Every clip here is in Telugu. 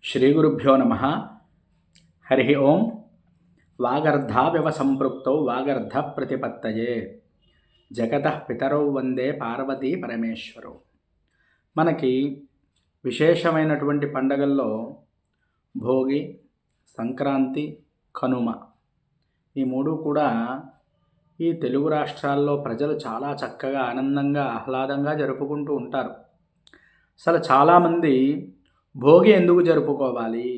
శ్రీగురుభ్యో నమ. హరి ఓం. వాగర్ధావివ సంపృక్తౌ వాగర్ధ ప్రతిపత్తయే జగతః పితరౌ వందే పార్వతీ పరమేశ్వరౌ. మనకి విశేషమైనటువంటి పండగల్లో భోగి, సంక్రాంతి, కనుమ ఈ మూడు కూడా ఈ తెలుగు రాష్ట్రాల్లో ప్రజలు చాలా చక్కగా ఆనందంగా ఆహ్లాదంగా జరుపుకుంటూ ఉంటారు. అసలు చాలామంది భోగి ఎందుకు జరుపుకోవాలి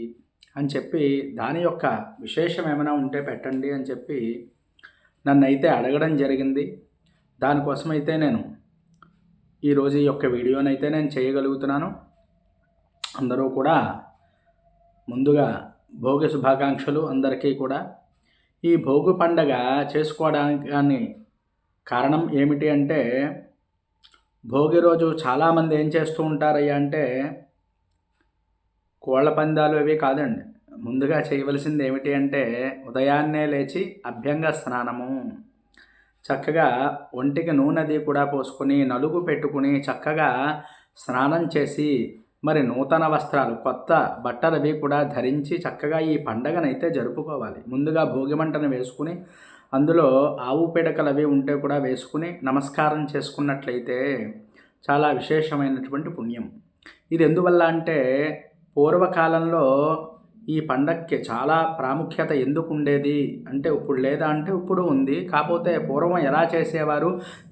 అని చెప్పి దాని యొక్క విశేషం ఏమైనా ఉంటే పెట్టండి అని చెప్పి నన్నైతే అడగడం జరిగింది. దానికోసమైతే నేను ఈరోజు ఈ యొక్క వీడియోనైతే నేను చేయగలుగుతున్నాను. అందరూ కూడా ముందుగా భోగి శుభాకాంక్షలు అందరికీ కూడా. ఈ భోగి పండగ చేసుకోవడానికి కారణం ఏమిటి అంటే, భోగి రోజు చాలామంది ఏం చేస్తూ ఉంటారయ్యా అంటే, కోళ్ల పందాలు అవి కాదండి. ముందుగా చేయవలసింది ఏమిటి అంటే, ఉదయాన్నే లేచి అభ్యంగ స్నానము, చక్కగా ఒంటికి నూనెది కూడా పోసుకొని నలుగు పెట్టుకుని చక్కగా స్నానం చేసి మరి నూతన వస్త్రాలు కొత్త బట్టలు అవి కూడా ధరించి చక్కగా ఈ పండగనైతే జరుపుకోవాలి. ముందుగా భోగి మంటను వేసుకుని అందులో ఆవు పిడకలు అవి ఉంటే కూడా వేసుకుని నమస్కారం చేసుకున్నట్లయితే చాలా విశేషమైనటువంటి పుణ్యం. ఇది ఎందువల్ల అంటే, పూర్వకాలంలో ఈ పండగకి చాలా ప్రాముఖ్యత ఎందుకు ఉండేది అంటే, ఇప్పుడు లేదా అంటే ఇప్పుడు ఉంది. కాకపోతే పూర్వం ఎలా చేసేవారు,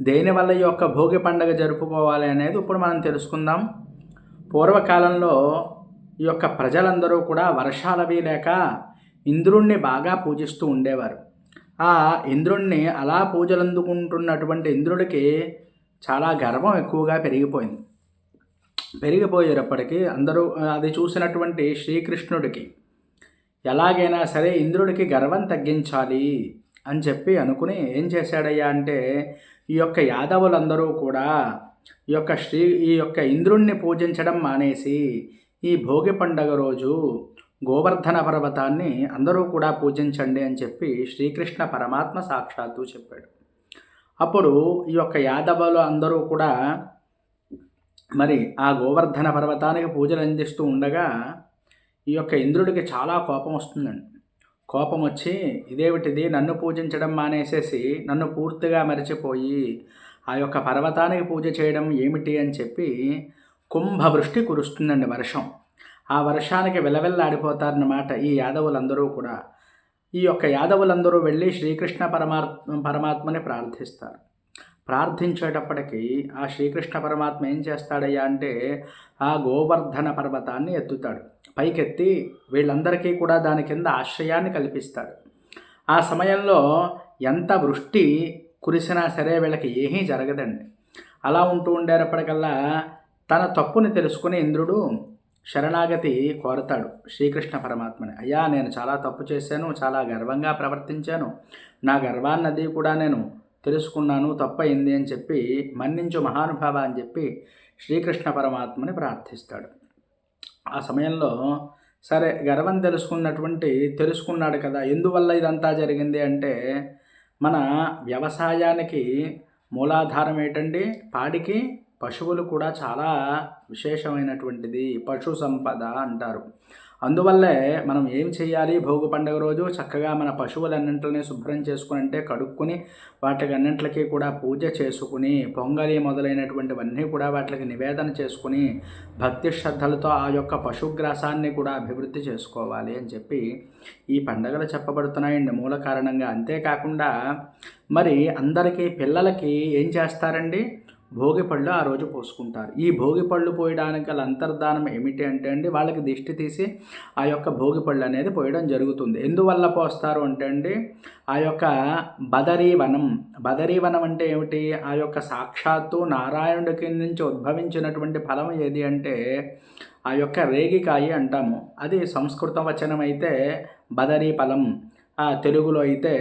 దేనివల్ల ఈ యొక్క భోగి పండగ జరుపుకోవాలి అనేది ఇప్పుడు మనం తెలుసుకుందాం. పూర్వకాలంలో ఈ యొక్క ప్రజలందరూ కూడా వర్షాలవి లేక ఇంద్రుణ్ణి బాగా పూజిస్తూ ఉండేవారు. ఆ ఇంద్రుణ్ణి అలా పూజలు అందుకుంటున్నటువంటి ఇంద్రుడికి చాలా గర్వం ఎక్కువగా పెరిగిపోయేటప్పటికీ అందరూ అది చూసినటువంటి శ్రీకృష్ణుడికి ఎలాగైనా సరే ఇంద్రుడికి గర్వం తగ్గించాలి అని చెప్పి అనుకుని ఏం చేశాడయ్యా అంటే, ఈ యొక్క యాదవులందరూ కూడా ఈ యొక్క ఇంద్రుణ్ణి పూజించడం మానేసి ఈ భోగి పండగ రోజు గోవర్ధన పర్వతాన్ని అందరూ కూడా పూజించండి అని చెప్పి శ్రీకృష్ణ పరమాత్మ సాక్షాత్తు చెప్పాడు. అప్పుడు ఈ యొక్క యాదవులు అందరూ కూడా మరి ఆ గోవర్ధన పర్వతానికి పూజలు అందిస్తూ ఉండగా ఈ యొక్క ఇంద్రుడికి చాలా కోపం వస్తుందండి. కోపం వచ్చి, ఇదేమిటిది, నన్ను పూజించడం మానేసేసి నన్ను పూర్తిగా మరిచిపోయి ఆ యొక్క పర్వతానికి పూజ చేయడం ఏమిటి అని చెప్పి కుంభవృష్టి కురుస్తుందండి, వర్షం. ఆ వర్షానికి విలవిల్లాడిపోతారన్నమాట ఈ యాదవులందరూ కూడా. ఈ యొక్క యాదవులందరూ వెళ్ళి శ్రీకృష్ణ పరమాత్మని ప్రార్థిస్తారు. ప్రార్థించేటప్పటికీ ఆ శ్రీకృష్ణ పరమాత్మ ఏం చేస్తాడయ్యా అంటే, ఆ గోవర్ధన పర్వతాన్ని ఎత్తుతాడు. పైకెత్తి వీళ్ళందరికీ కూడా దాని కింద ఆశ్రయాన్ని కల్పిస్తాడు. ఆ సమయంలో ఎంత వృష్టి కురిసినా సరే వీళ్ళకి ఏమీ జరగదండి. అలా ఉంటూ ఉండేటప్పటికల్లా తన తప్పుని తెలుసుకుని ఇంద్రుడు శరణాగతి కోరతాడు శ్రీకృష్ణ పరమాత్మని. అయ్యా, నేను చాలా తప్పు చేశాను, చాలా గర్వంగా ప్రవర్తించాను, నా గర్వాన్నది కూడా నేను తెలుసుకున్నాను, తప్పయింది అని చెప్పి మన్నించు మహానుభావ అని చెప్పి శ్రీకృష్ణ పరమాత్మని ప్రార్థిస్తాడు. ఆ సమయంలో సరే, గర్వం తెలుసుకున్నాడు కదా. ఎందువల్ల ఇదంతా జరిగింది అంటే, మన వ్యవసాయానికి మూలాధారం ఏంటండి, పాడికి పశువులు కూడా చాలా విశేషమైనటువంటిది, పశు సంపద అంటారు. అందువల్లే మనం ఏం చేయాలి, భోగి పండుగ రోజు చక్కగా మన పశువులన్నింటినీ శుభ్రం చేసుకుని అంటే కడుక్కుని వాటికి అన్నింటికి కూడా పూజ చేసుకుని పొంగలి మొదలైనటువంటివన్నీ కూడా వాటికి నివేదన చేసుకుని భక్తి శ్రద్ధలతో ఆ యొక్క పశుగ్రాసాన్ని కూడా అభివృద్ధి చేసుకోవాలి అని చెప్పి ఈ పండుగలు చెప్పబడుతున్నాయండి మూల కారణంగా. అంతేకాకుండా మరి అందరికీ పిల్లలకి ఏం చేస్తారండి, భోగి పళ్ళు ఆ రోజు పోసుకుంటారు. ఈ భోగి పళ్ళు పోయడానికి గల అంతర్ధానం ఏమిటి అంటే అండి, వాళ్ళకి దిష్టి తీసి ఆ యొక్క భోగి పళ్ళు అనేది పోయడం జరుగుతుంది. ఎందువల్ల పోస్తారు అంటే అండి, ఆ యొక్క బదరీవనం అంటే ఏమిటి, ఆ యొక్క సాక్షాత్తు నారాయణుడికి నుంచి ఉద్భవించినటువంటి ఫలం ఏది అంటే ఆ యొక్క రేగికాయ అంటాము. అది సంస్కృత వచనం అయితే బదరీ ఫలం, ఆ తెలుగులో అయితే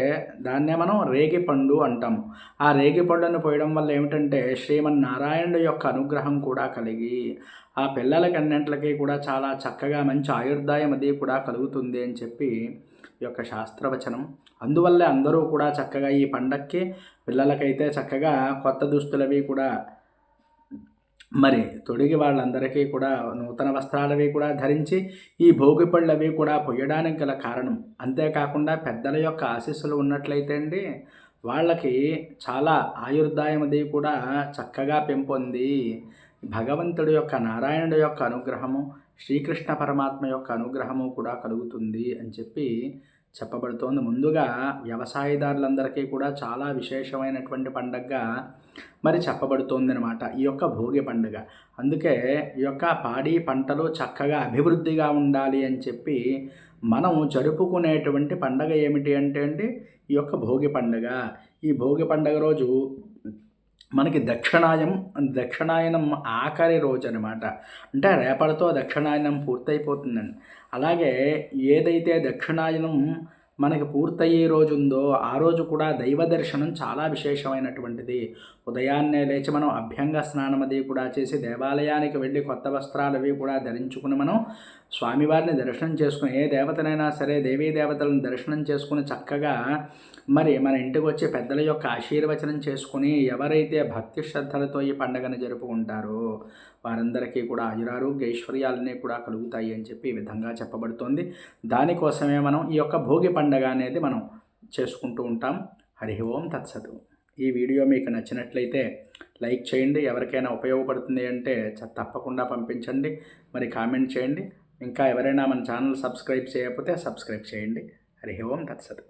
దాన్నే మనం రేగిపండు అంటాము. ఆ రేగిపండును పోయడం వల్ల ఏమిటంటే శ్రీమన్నారాయణుడి యొక్క అనుగ్రహం కూడా కలిగి ఆ పిల్లలకి అన్నింటికి కూడా చాలా చక్కగా మంచి ఆయుర్దాయం అది కూడా కలుగుతుంది అని చెప్పి ఈ యొక్క శాస్త్రవచనం. అందువల్లే అందరూ కూడా చక్కగా ఈ పండక్కి పిల్లలకైతే చక్కగా కొత్త దుస్తులవి కూడా మరి తొడిగి వాళ్ళందరికీ కూడా నూతన వస్త్రాలవి కూడా ధరించి ఈ భోగి పళ్ళవి కూడా పొయ్యడానికి గల కారణం. అంతేకాకుండా పెద్దల యొక్క ఆశీస్సులు ఉన్నట్లయితే అండి వాళ్ళకి చాలా ఆయుర్దాయం అది కూడా చక్కగా పెంపొంది భగవంతుడి యొక్క నారాయణుడి యొక్క అనుగ్రహము, శ్రీకృష్ణ పరమాత్మ యొక్క అనుగ్రహము కూడా కలుగుతుంది అని చెప్పి చెప్పబడుతోంది. ముందుగా వ్యవసాయదారులందరికీ కూడా చాలా విశేషమైనటువంటి పండగగా మరి చెప్పబడుతోందనమాట ఈ యొక్క భోగి పండుగ. అందుకే ఈ యొక్క పాడి పంటలు చక్కగా అభివృద్ధిగా ఉండాలి అని చెప్పి మనం జరుపుకునేటువంటి పండగ ఏమిటి అంటే అండి ఈ యొక్క భోగి పండుగ. ఈ భోగి పండుగ రోజు మనకి దక్షిణాయనం ఆఖరి రోజు అనమాట. అంటే రేపటితో దక్షిణాయనం పూర్తయిపోతుందండి. అలాగే ఏదైతే దక్షిణాయనం మనకి పూర్తయ్యే రోజు ఉందో ఆ రోజు కూడా దైవ దర్శనం చాలా విశేషమైనటువంటిది. ఉదయాన్నే లేచి మనం అభ్యంగ స్నానం అది కూడా చేసి దేవాలయానికి వెళ్ళి కొత్త వస్త్రాలు అవి కూడా ధరించుకుని మనం స్వామివారిని దర్శనం చేసుకుని ఏ దేవతనైనా సరే దేవీ దేవతలను దర్శనం చేసుకుని చక్కగా మరి మన ఇంటికి వచ్చే పెద్దల యొక్క ఆశీర్వచనం చేసుకుని ఎవరైతే భక్తి శ్రద్ధలతో ఈ పండుగను జరుపుకుంటారో వారందరికీ కూడా ఆయురారోగ్య ఐశ్వర్యాలన్నీ కూడా కలుగుతాయి అని చెప్పి ఈ విధంగా చెప్పబడుతోంది. దానికోసమే మనం ఈ యొక్క భోగి పండుగ అనేది మనం చేసుకుంటూ ఉంటాం. హరి ఓం తత్సతు. ఈ వీడియో మీకు నచ్చినట్లయితే లైక్ చేయండి. ఎవరికైనా ఉపయోగపడుతుంది అంటే తప్పకుండా పంపించండి. మరి కామెంట్ చేయండి. ఇంకా ఎవరైనా మన ఛానల్ సబ్స్క్రైబ్ చేయకపోతే సబ్స్క్రైబ్ చేయండి. హరి ఓం తత్సతు.